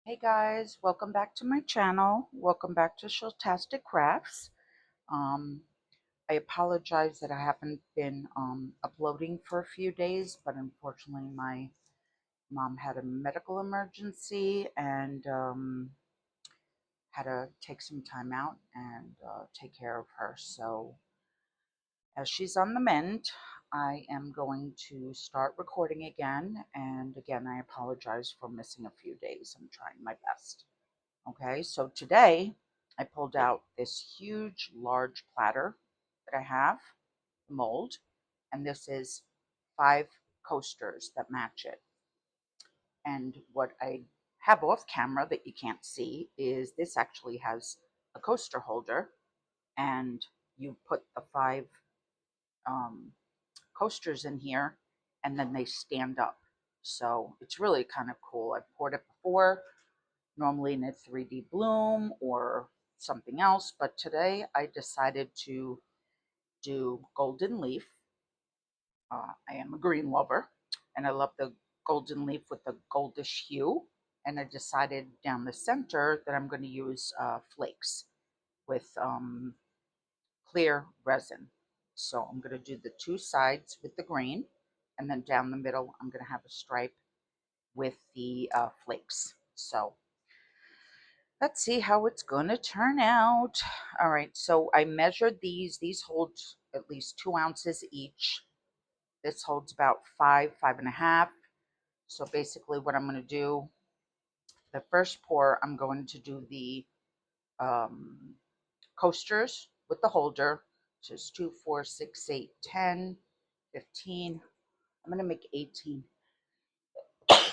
Hey guys, welcome back to my channel. Welcome back to Shelltastic Crafts. Um, I apologize that I haven't been uploading for a few days, but unfortunately my mom had a medical emergency and had to take some time out and take care of her. So as she's on the mend, I am going to start recording again. And again, I apologize for missing a few days. I'm trying my best. Okay, so today I pulled out this huge, large platter that I have, the mold, and this is 5 coasters that match it. And what I have off camera that you can't see is this actually has a coaster holder, and you put the 5 coasters in here, and then they stand up. So it's really kind of cool. I've poured it before, normally in a 3D bloom or something else, but today I decided to do golden leaf. I am a green lover and I love the golden leaf with the goldish hue. And I decided down the center that I'm going to use flakes with clear resin. So I'm going to do the 2 sides with the green, and then down the middle I'm going to have a stripe with the flakes. So let's see how it's going to turn out. All right, so I measured these. These hold at least 2 ounces each. This holds about 5.5. So basically what I'm going to do, the first pour, I'm going to do the um, coasters with the holder. So it's 2, 4, 6, 8, 10, 15. I'm going to make 18.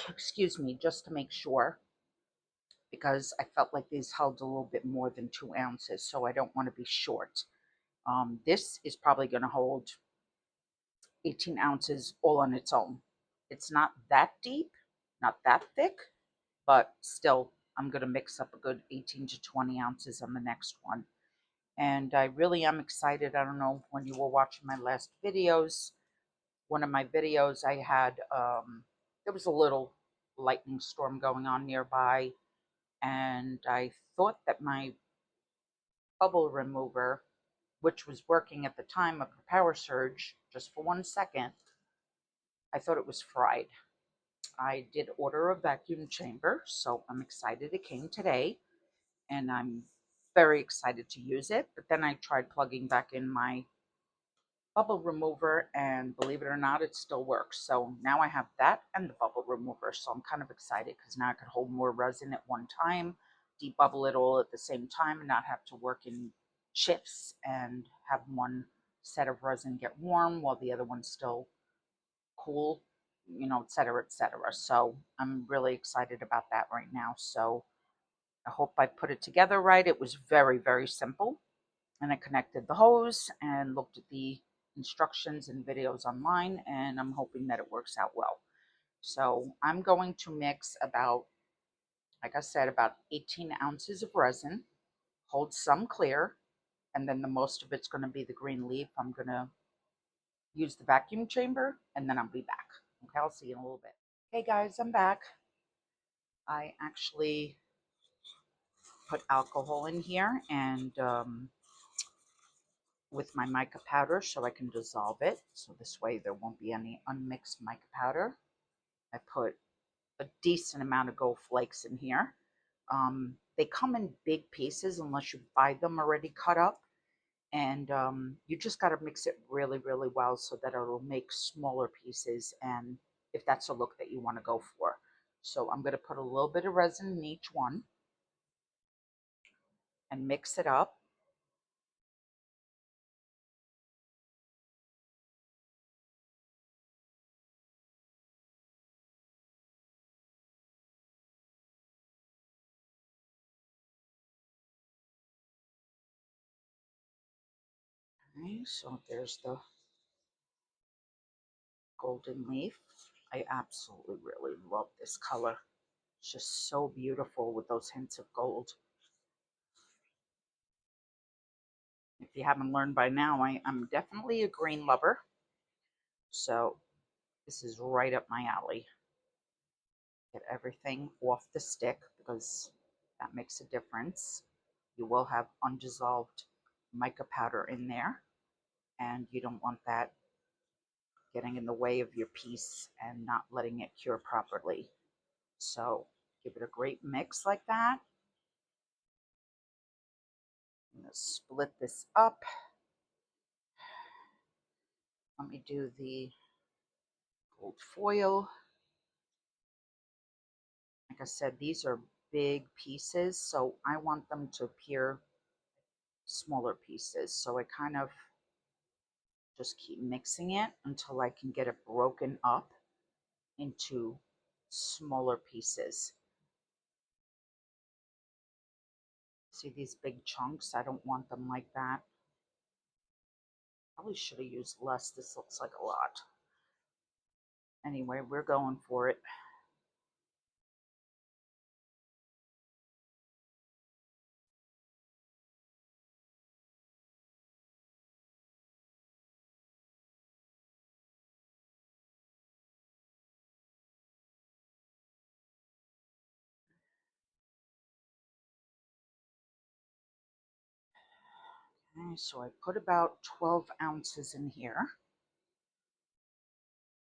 Excuse me, just to make sure, because I felt like these held a little bit more than 2 ounces, so I don't want to be short. This is probably going to hold 18 ounces all on its own. It's not that deep, not that thick, but still, I'm going to mix up a good 18 to 20 ounces on the next one. And I really am excited. I don't know when you were watching my last videos. One of my videos, I had, there was a little lightning storm going on nearby, and I thought that my bubble remover, which was working at the time of the power surge, just for 1 second, I thought it was fried. I did order a vacuum chamber, so I'm excited it came today, and I'm very excited to use it. But then I tried plugging back in my bubble remover, and believe it or not, it still works. So now I have that and the bubble remover, so I'm kind of excited because now I could hold more resin at one time, debubble it all at the same time, and not have to work in shifts and have one set of resin get warm while the other one's still cool, et cetera, et cetera. So I'm really excited about that right now. So I hope I put it together right. It was very, very simple. And I connected the hose and looked at the instructions and videos online, and I'm hoping that it works out well. So I'm going to mix about, like I said, about 18 ounces of resin, hold some clear, and then the most of it's going to be the green leaf. I'm going to use the vacuum chamber, and then I'll be back. Okay, I'll see you in a little bit. Hey guys, I'm back. I actually put alcohol in here and with my mica powder so I can dissolve it. So this way there won't be any unmixed mica powder. I put a decent amount of gold flakes in here. They come in big pieces unless you buy them already cut up. And you just got to mix it really, really well so that it'll make smaller pieces, and if that's a look that you want to go for. So I'm going to put a little bit of resin in each one and mix it up. Okay, so there's the golden leaf. I absolutely really love this color. It's just so beautiful with those hints of gold. If you haven't learned by now, I'm definitely a green lover. So this is right up my alley. Get everything off the stick because that makes a difference. You will have undissolved mica powder in there, and you don't want that getting in the way of your piece and not letting it cure properly. So give it a great mix like that. I'm going to split this up. Let me do the gold foil. Like I said, these are big pieces, so I want them to appear smaller pieces. So I kind of just keep mixing it until I can get it broken up into smaller pieces. See these big chunks? I don't want them like that. Probably should have used less. This looks like a lot. Anyway, we're going for it. Okay, so I put about 12 ounces in here.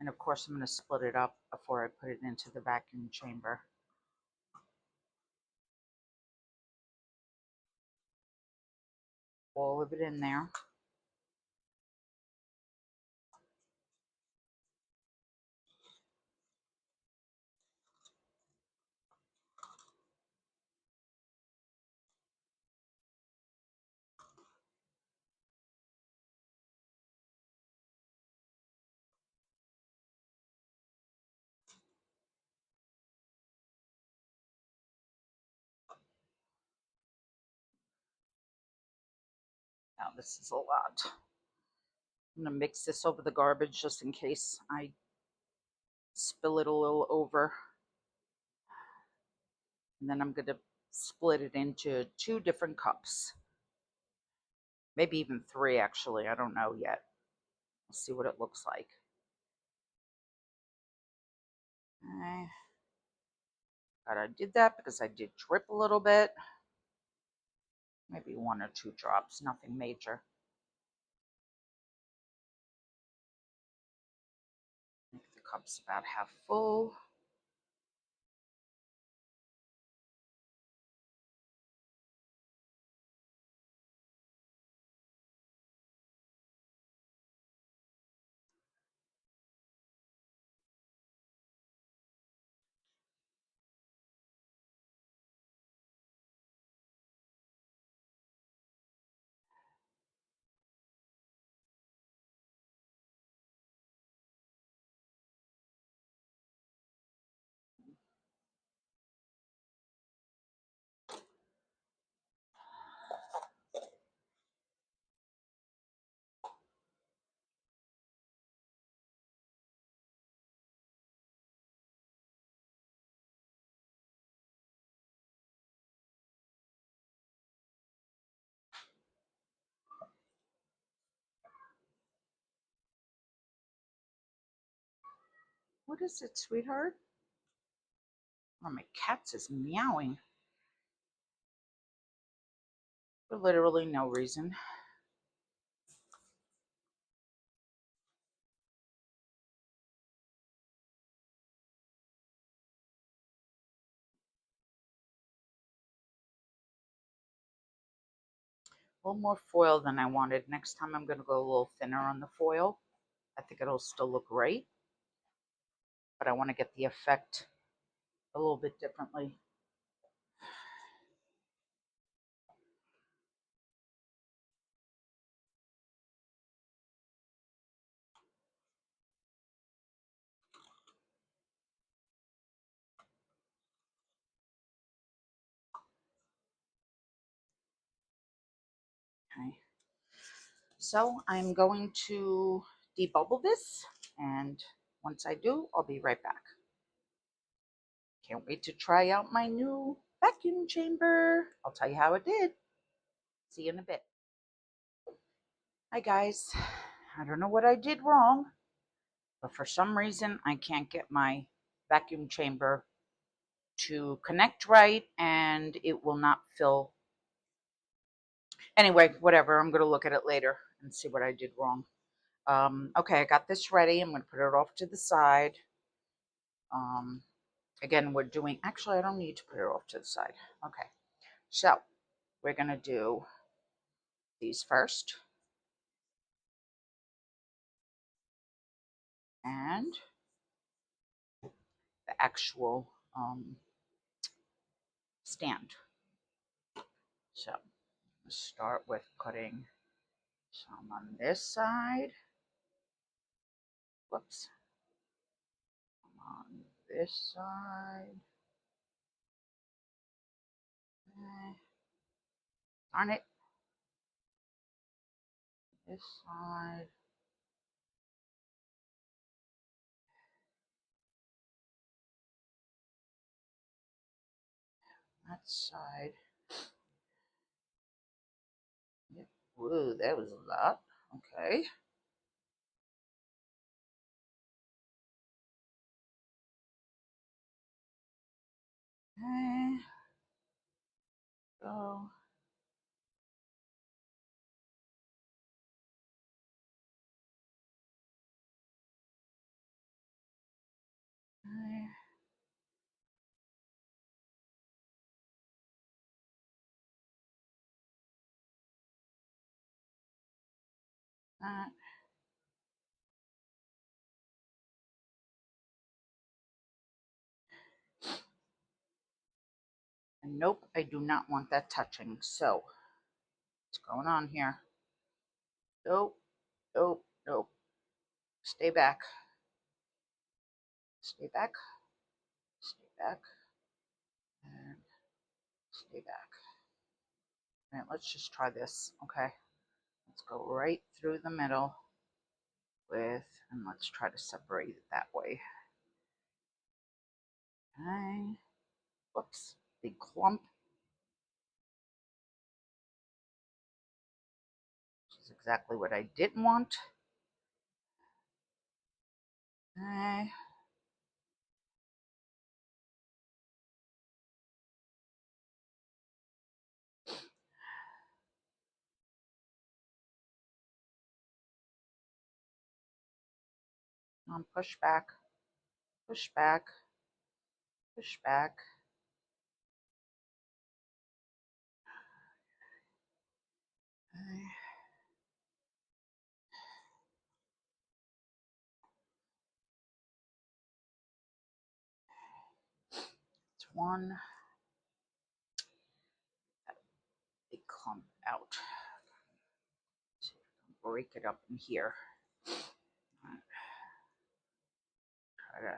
And of course, I'm going to split it up before I put it into the vacuum chamber. All of it in there. Now this is a lot. I'm going to mix this over the garbage just in case I spill it a little over. And then I'm going to split it into 2 different cups. Maybe even 3 actually, I don't know yet. We'll see what it looks like. Okay. Glad I did that because I did drip a little bit. Maybe 1 or 2 drops, nothing major. Make the cups about half full. What is it, sweetheart? Oh, my cat's is meowing for literally no reason. A little more foil than I wanted. Next time I'm going to go a little thinner on the foil. I think it'll still look great, but I want to get the effect a little bit differently. Okay, so I'm going to debubble this, and once I do, I'll be right back. Can't wait to try out my new vacuum chamber. I'll tell you how it did. See you in a bit. Hi guys, I don't know what I did wrong, but for some reason I can't get my vacuum chamber to connect right, and it will not fill. Anyway, whatever. I'm going to look at it later and see what I did wrong. Okay, I got this ready. I'm going to put it off to the side. Um, Again, we're doing, actually, I don't need to put it off to the side. Okay, so we're going to do these first. And the actual stand. So let's start with putting some on this side. Whoops. On this side. Darn it. This side. That side. Yep. Whoa, that was a lot. Okay. Okay. Go. Okay. That. And nope, I do not want that touching. So, what's going on here? Nope, nope, nope. Stay back. Stay back. Stay back. And stay back. All right, let's just try this. Okay. Let's go right through the middle with, and let's try to separate it that way. Okay. Whoops. Big clump. Which is exactly what I didn't want. Okay. Push back. Push back. Push back. Okay. It's one. Big clump out. See if I can break it up in here. Try to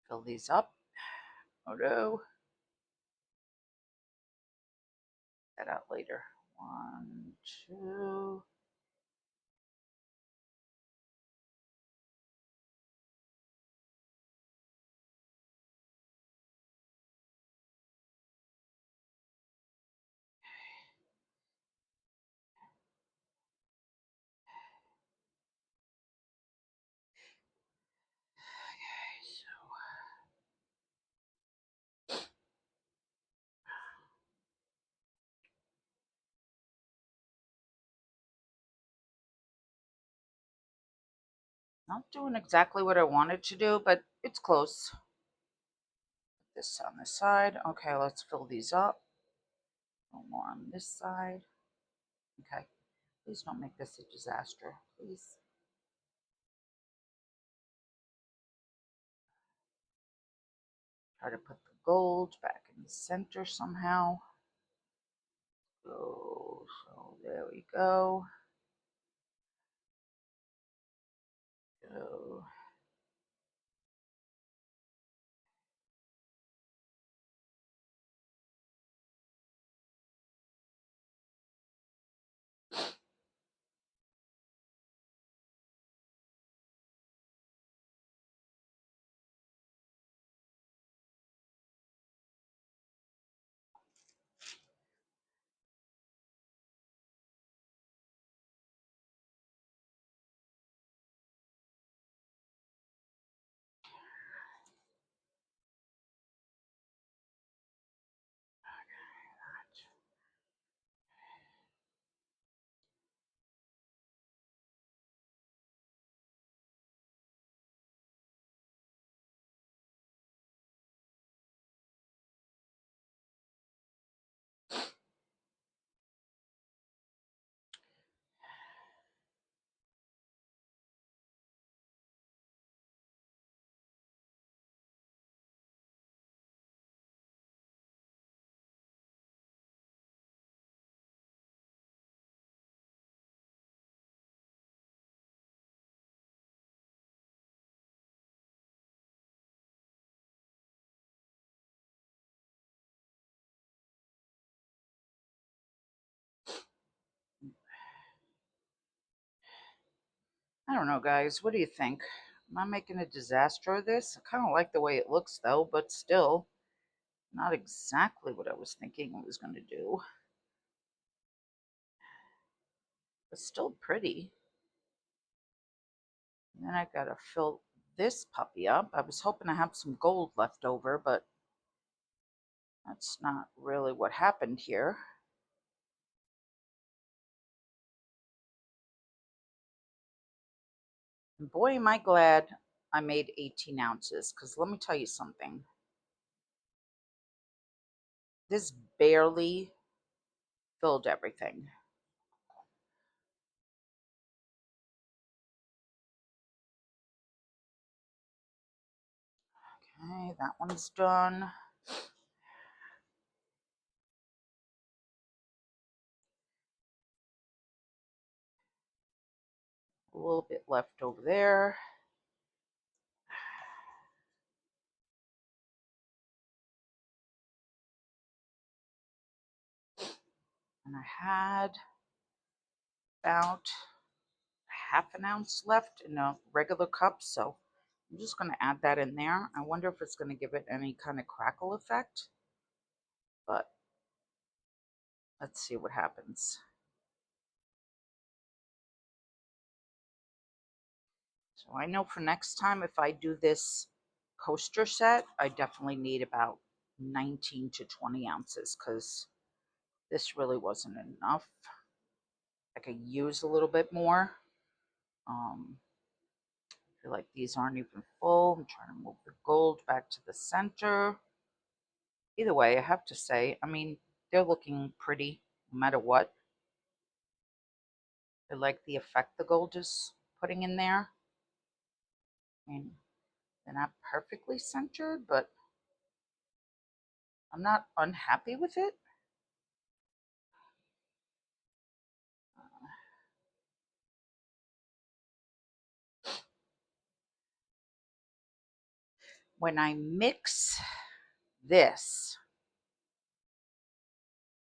fill these up. Oh no. That out later. One, two. Not doing exactly what I wanted to do, but it's close. Put this on this side. Okay, let's fill these up. No more on this side. Okay, please don't make this a disaster, please. Try to put the gold back in the center somehow. So there we go. Go. I don't know, guys. What do you think? Am I making a disaster of this? I kind of like the way it looks, though, but still not exactly what I was thinking I was going to do. But still pretty. And then I got to fill this puppy up. I was hoping to have some gold left over, but that's not really what happened here. And boy, am I glad I made 18 ounces, because let me tell you something. This barely filled everything. Okay, that one's done. A little bit left over there. And I had about half an ounce left in a regular cup, so I'm just going to add that in there. I wonder if it's going to give it any kind of crackle effect, but let's see what happens. So I know for next time, if I do this coaster set, I definitely need about 19 to 20 ounces, because this really wasn't enough. I could use a little bit more. I feel like these aren't even full. I'm trying to move the gold back to the center. Either way, I have to say, I mean, they're looking pretty no matter what. I like the effect the gold is putting in there. I mean, they're not perfectly centered, but I'm not unhappy with it. When I mix this,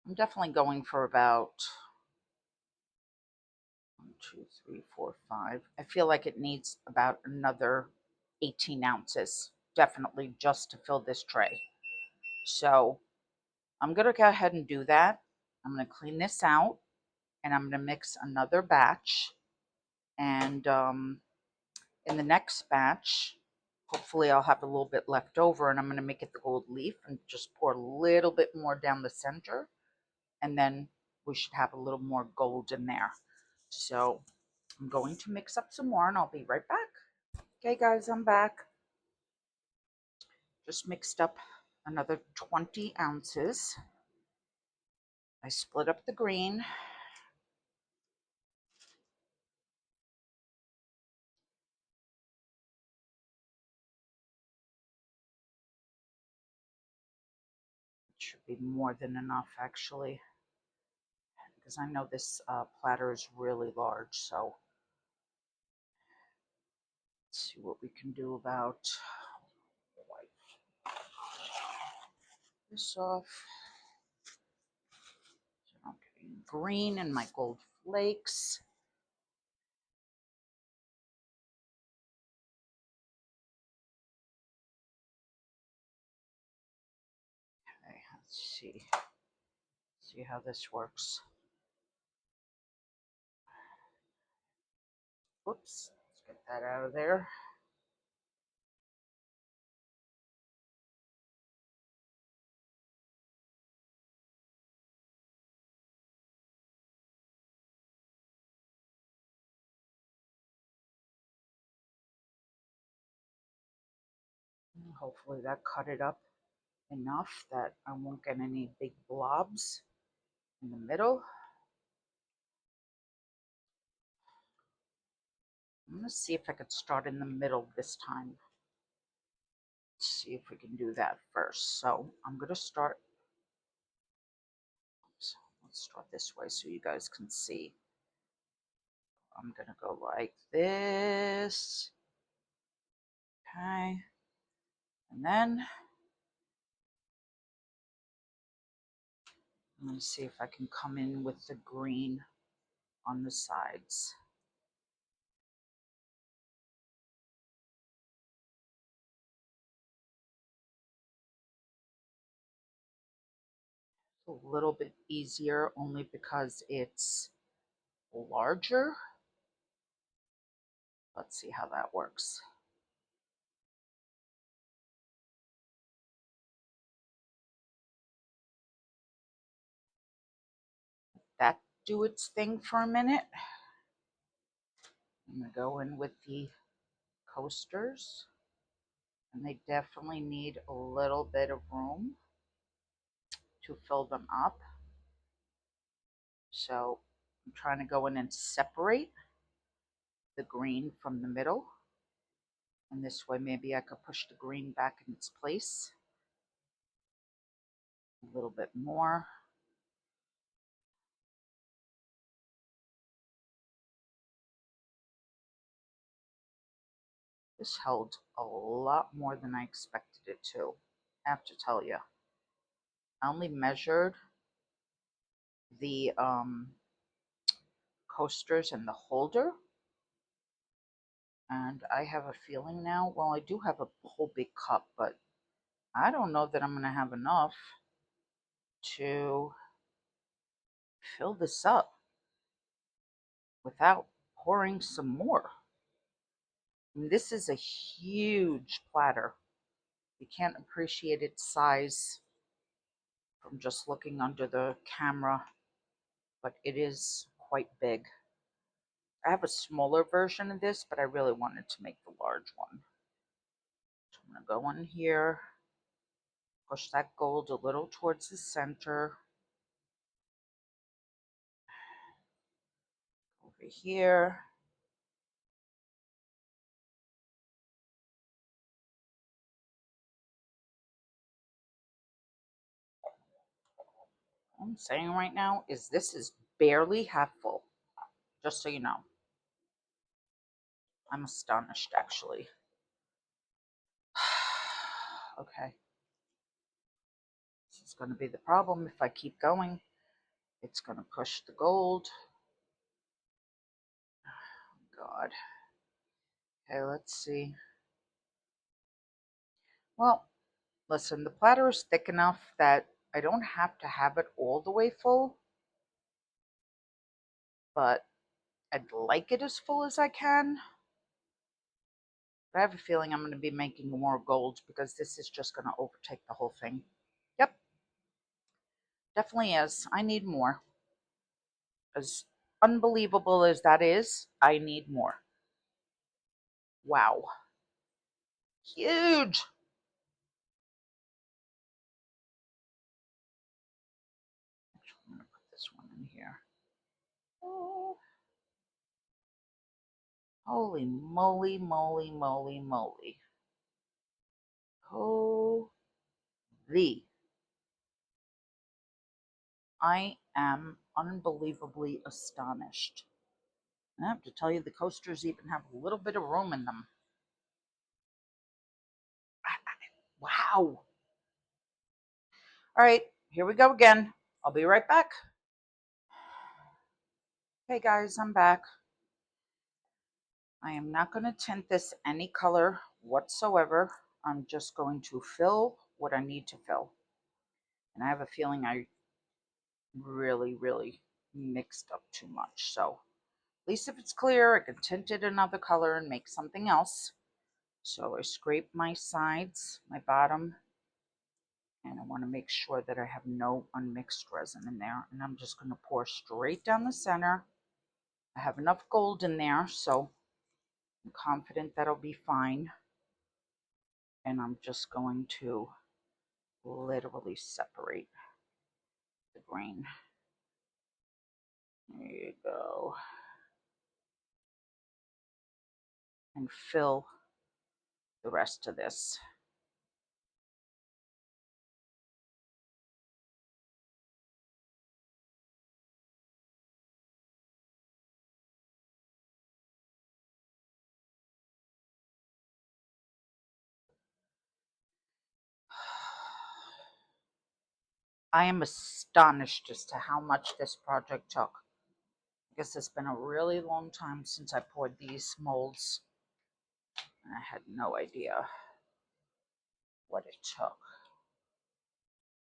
I'm definitely going for about 1, 2, 3, 4, 5. I feel like it needs about another 18 ounces, definitely, just to fill this tray. So I'm going to go ahead and do that. I'm going to clean this out, and I'm going to mix another batch. And in the next batch, hopefully I'll have a little bit left over, and I'm going to make it the gold leaf and just pour a little bit more down the center. And then we should have a little more gold in there. So I'm going to mix up some more, and I'll be right back. Okay, guys, I'm back. Just mixed up another 20 ounces. I split up the green. It should be more than enough, actually, because I know this platter is really large. So let's see what we can do about wipe this off. So I'm getting green in my gold flakes. Okay, let's see how this works. Whoops, let's get that out of there. Hopefully that cut it up enough that I won't get any big blobs in the middle. I'm going to see if I could start in the middle this time. Let's see if we can do that first. So I'm going to start. Oops, let's start this way so you guys can see. I'm going to go like this. Okay. And then I'm going to see if I can come in with the green on the sides. a little bit easier only because it's larger. Let's see how that works. That do its thing for a minute. I'm going to go in with the coasters, and they definitely need a little bit of room to fill them up. So I'm trying to go in and separate the green from the middle. And this way maybe I could push the green back in its place a little bit more. This held a lot more than I expected it to, I have to tell you. I only measured the coasters and the holder, and I have a feeling now, well, I do have a whole big cup, but I don't know that I'm going to have enough to fill this up without pouring some more. I mean, this is a huge platter. You can't appreciate its size from just looking under the camera, but it is quite big. I have a smaller version of this, but I really wanted to make the large one. So I'm going to go in here, push that gold a little towards the center. Over here. What I'm saying right now is this is barely half full, just so you know. I'm astonished, actually. Okay. This is going to be the problem if I keep going. It's going to push the gold. Oh, God. Okay, let's see. Well, listen, the platter is thick enough that I don't have to have it all the way full, but I'd like it as full as I can. But I have a feeling I'm going to be making more gold because this is just going to overtake the whole thing. Yep, definitely is. I need more. As unbelievable as that is, I need more. Wow. Huge. Actually, I'm going to put this one in here. Oh. Holy moly, moly, moly, moly. Holy. I am unbelievably astonished. I have to tell you, the coasters even have a little bit of room in them. Wow. All right, here we go again. I'll be right back. Hey guys, I'm back. I am not going to tint this any color whatsoever. I'm just going to fill what I need to fill. And I have a feeling I really mixed up too much. So at least if it's clear, I can tint it another color and make something else. So I scrape my sides, my bottom, and I want to make sure that I have no unmixed resin in there. And I'm just going to pour straight down the center. I have enough gold in there, so I'm confident that'll be fine. And I'm just going to literally separate the grain. There you go. And fill the rest of this. I am astonished as to how much this project took. I guess it's been a really long time since I poured these molds, and I had no idea what it took.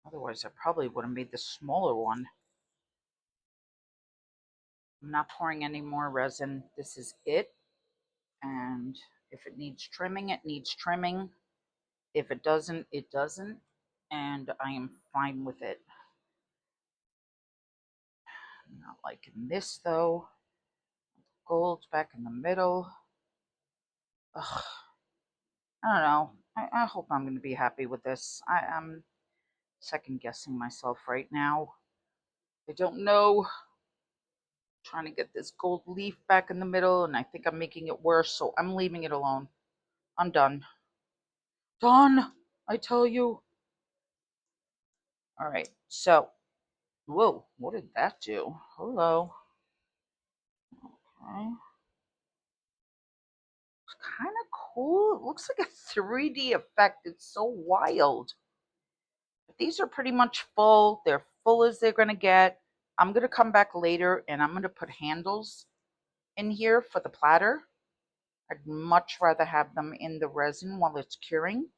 Otherwise, I probably would have made the smaller one. I'm not pouring any more resin. This is it. And if it needs trimming, it needs trimming. If it doesn't, it doesn't. And I am fine with it. I'm not liking this though. Gold back in the middle. Ugh, I don't know. I hope I'm going to be happy with this. I'm second guessing myself right now. I don't know. Trying to get this gold leaf back in the middle, and I think I'm making it worse, so I'm leaving it alone. I'm done. Done! I tell you. Alright, so. Whoa, what did that do? Hello. Okay. It's kind of cool. It looks like a 3D effect. It's so wild. But these are pretty much full. They're full as they're going to get. I'm going to come back later, and I'm going to put handles in here for the platter. I'd much rather have them in the resin while it's curing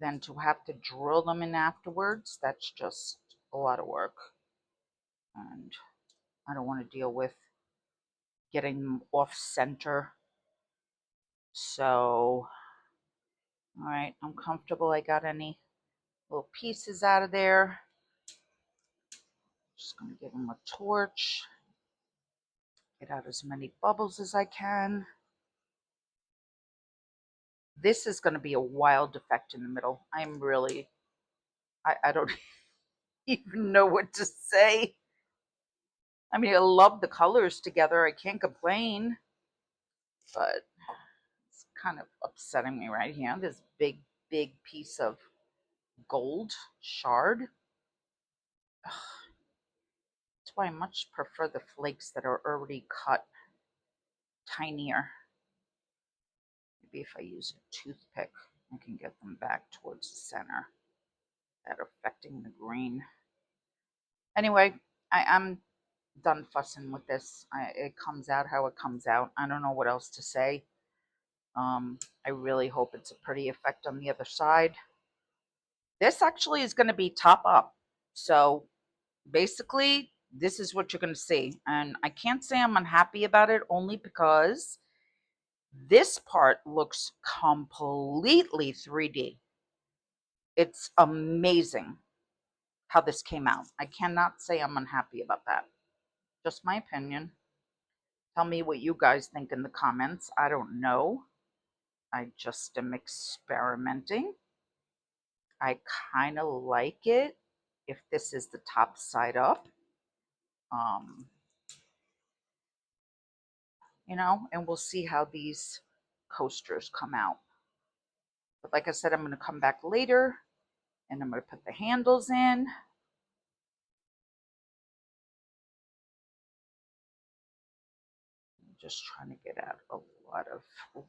than to have to drill them in afterwards. That's just a lot of work. And I don't want to deal with getting them off center. So, all right, I'm comfortable. I got any little pieces out of there. Just going to give them a torch. Get out as many bubbles as I can. This is going to be a wild effect in the middle. I'm really, I don't even know what to say. I mean, I love the colors together. I can't complain. But it's kind of upsetting me right here. This big, big piece of gold shard. Ugh. That's why I much prefer the flakes that are already cut tinier. Maybe if I use a toothpick, I can get them back towards the center without affecting the green. Anyway, I'm done fussing with this. It comes out how it comes out. I don't know what else to say. I really hope it's a pretty effect on the other side. This actually is going to be top up. So basically, this is what you're going to see. And I can't say I'm unhappy about it only because this part looks completely 3D. It's amazing how this came out. I cannot say I'm unhappy about that. Just my opinion. Tell me what you guys think in the comments. I don't know. I just am experimenting. I kind of like it if this is the top side up. You know, and we'll see how these coasters come out. But like I said, I'm going to come back later and I'm going to put the handles in. I'm just trying to get out a lot of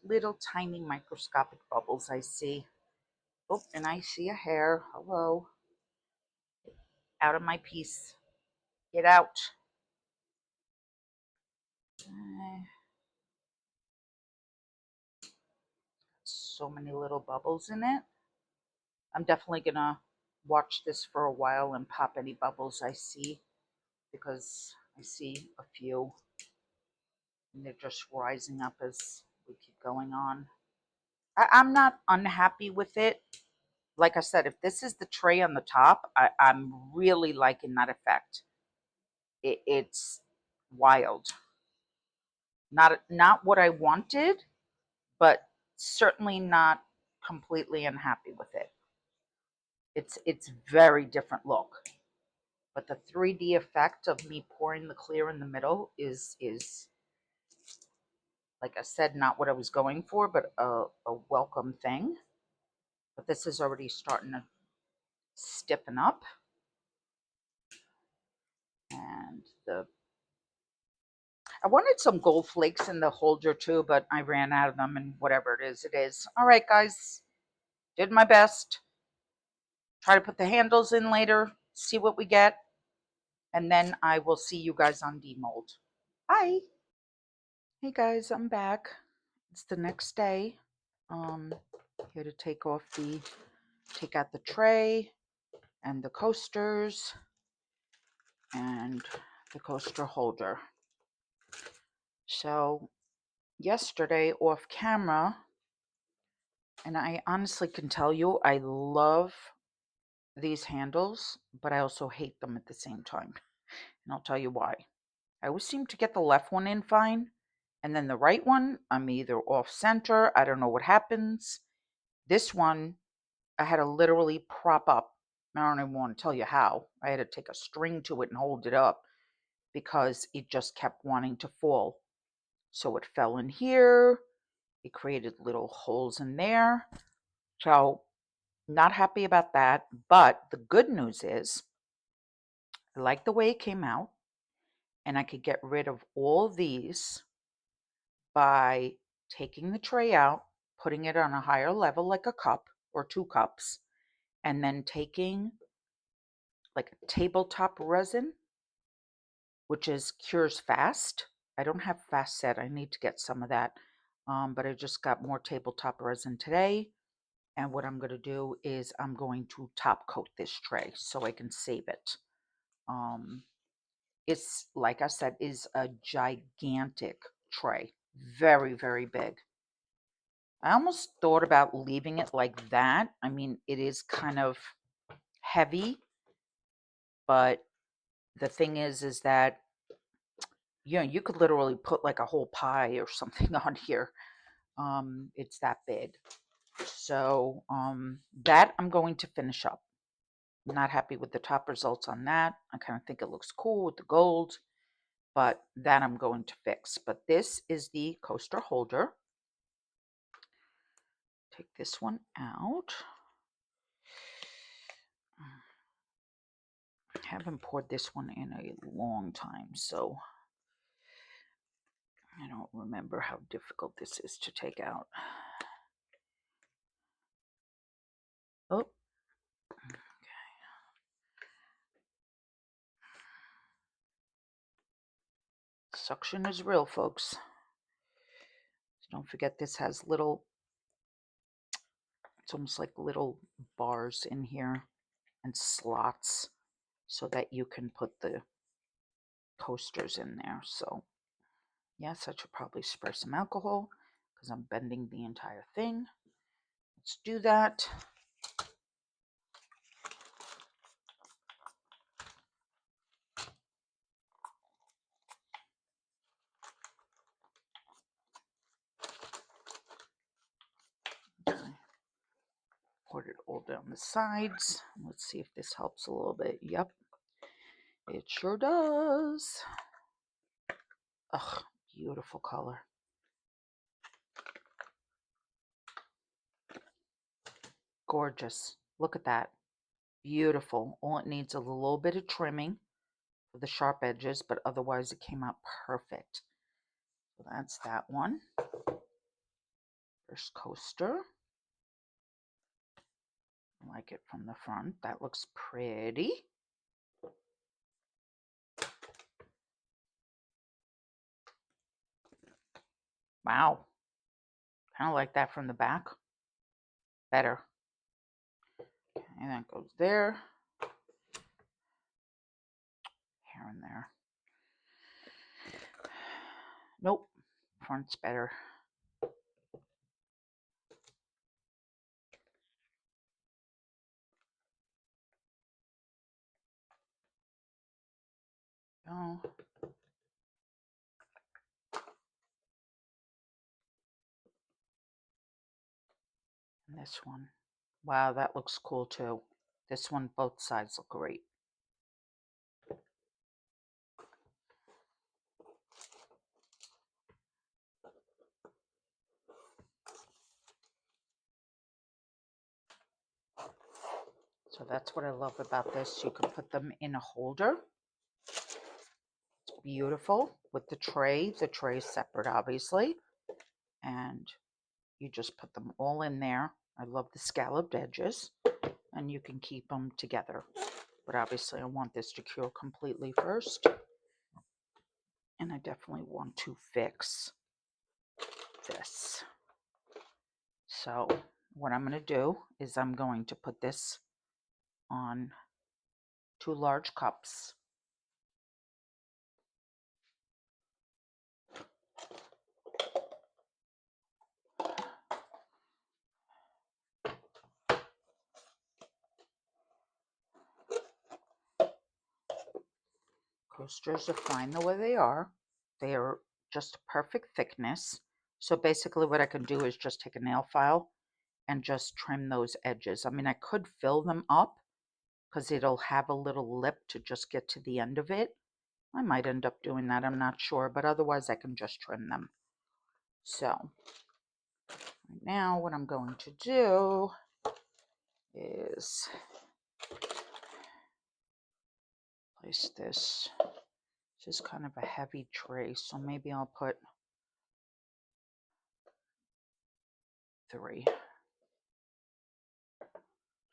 little tiny microscopic bubbles I see. Oh, and I see a hair. Hello. Out of my piece. Get out. So many little bubbles in it. I'm definitely going to watch this for a while and pop any bubbles I see because I see a few and they're just rising up as we keep going on. I'm not unhappy with it. Like I said, if this is the tray on the top, I'm really liking that effect. It's wild. Not what I wanted, but certainly not completely unhappy with it. It's very different look. But the 3D effect of me pouring the clear in the middle is like I said, not what I was going for, but a welcome thing. But this is already starting to stiffen up. And I wanted some gold flakes in the holder too, but I ran out of them and whatever it is, it is. All right, guys, did my best. Try to put the handles in later, see what we get. And then I will see you guys on demold. Bye. Hey guys, I'm back. It's the next day. Here to take out the tray and the coasters and the coaster holder. So yesterday off camera, and I honestly can tell you I love these handles, but I also hate them at the same time. And I'll tell you why. I always seem to get the left one in fine, and then the right one, I'm either off center. I don't know what happens. This one, I had to literally prop up. I don't even want to tell you how. I had to take a string to it and hold it up because it just kept wanting to fall. So it fell in here. It created little holes in there. So not happy about that. But the good news is I like the way it came out, and I could get rid of all these by taking the tray out, putting it on a higher level like a cup or 2 cups, and then taking like a tabletop resin, which is cures fast. I don't have fast set. I need to get some of that. But I just got more tabletop resin today. And what I'm going to do is I'm going to top coat this tray so I can save it. It's, like I said, is a gigantic tray. Very, very big. I almost thought about leaving it like that. I mean, it is kind of heavy, but the thing is that, you know, you could literally put like a whole pie or something on here. It's that big. So that I'm going to finish up. I'm not happy with the top results on that. I kind of think it looks cool with the gold, but that I'm going to fix. But this is the coaster holder. Take this one out. I haven't poured this one in a long time, so I don't remember how difficult this is to take out. Oh, okay. Suction is real, folks. So don't forget this has little, it's almost like little bars in here and slots so that you can put the coasters in there. So yes, I should probably spray some alcohol because I'm bending the entire thing. Let's do that. Okay. Poured it all down the sides. Let's see if this helps a little bit. Yep, it sure does. Ugh, beautiful color. Gorgeous. Look at that. Beautiful. All it needs is a little bit of trimming for the sharp edges, but otherwise it came out perfect. So that's that one. First coaster. I like it from the front. That looks pretty. Wow. Kind of like that from the back. Better. Okay, and that goes there. Here and there. Nope. Front's better. Oh. And this one. Wow, that looks cool too. This one, both sides look great. So that's what I love about this. You can put them in a holder. It's beautiful with the tray. The tray is separate, obviously. And you just put them all in there. I love the scalloped edges. And you can keep them together. But obviously I want this to cure completely first. And I definitely want to fix this. So what I'm going to do is I'm going to put this on 2 large cups. Coasters are fine the way they are. They are just perfect thickness. So basically what I can do is just take a nail file and just trim those edges. I mean, I could fill them up because it'll have a little lip to just get to the end of it. I might end up doing that, I'm not sure, but otherwise I can just trim them. So right now what I'm going to do is place this. This is kind of a heavy tray, so maybe I'll put 3.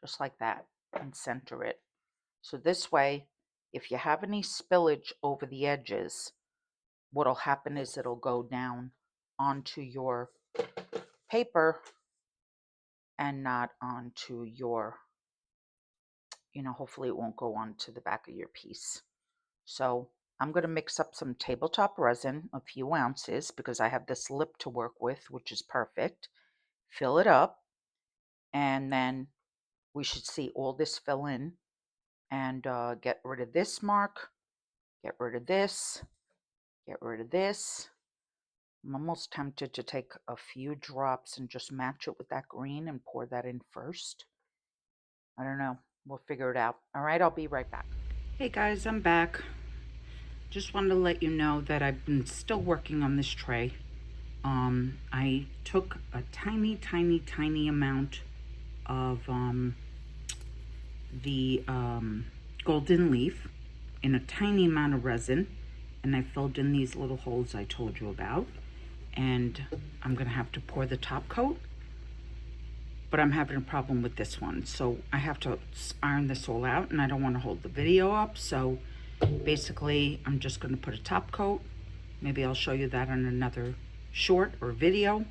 Just like that, and center it. So this way, if you have any spillage over the edges, what'll happen is it'll go down onto your paper and not onto your, hopefully it won't go onto the back of your piece. So I'm going to mix up some tabletop resin, a few ounces, because I have this lip to work with, which is perfect. Fill it up, and then we should see all this fill in, and get rid of this mark, get rid of this, get rid of this. I'm almost tempted to take a few drops and just match it with that green and pour that in first. I don't know. We'll figure it out. All right, I'll be right back. Hey guys, I'm back. Just wanted to let you know that I've been still working on this tray. I took a tiny, tiny, tiny amount of the golden leaf in a tiny amount of resin, and I filled in these little holes I told you about. And I'm gonna have to pour the top coat, but I'm having a problem with this one, so I have to iron this all out, and I don't want to hold the video up. So basically I'm just going to put a top coat. Maybe I'll show you that on another short or video.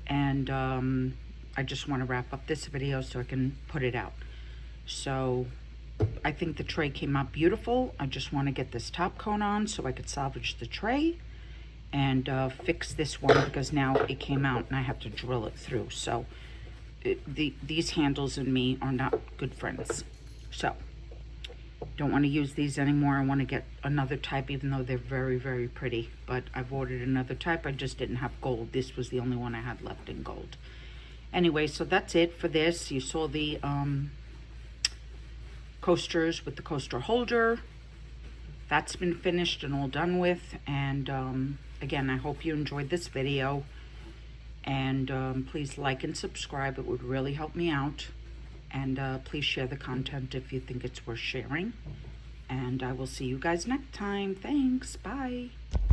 And I just want to wrap up this video so I can put it out. So I think the tray came out beautiful. I just want to get this top coat on so I could salvage the tray and fix this one, because now it came out and I have to drill it through. So these handles and me are not good friends. So don't want to use these anymore. I want to get another type, even though they're very, very pretty. But I've ordered another type. I just didn't have gold. This was the only one I had left in gold. Anyway, so that's it for this. You saw the coasters with the coaster holder. That's been finished and all done with. And again, I hope you enjoyed this video. And please like and subscribe. It would really help me out. And please share the content if you think it's worth sharing. And I will see you guys next time. Thanks. Bye.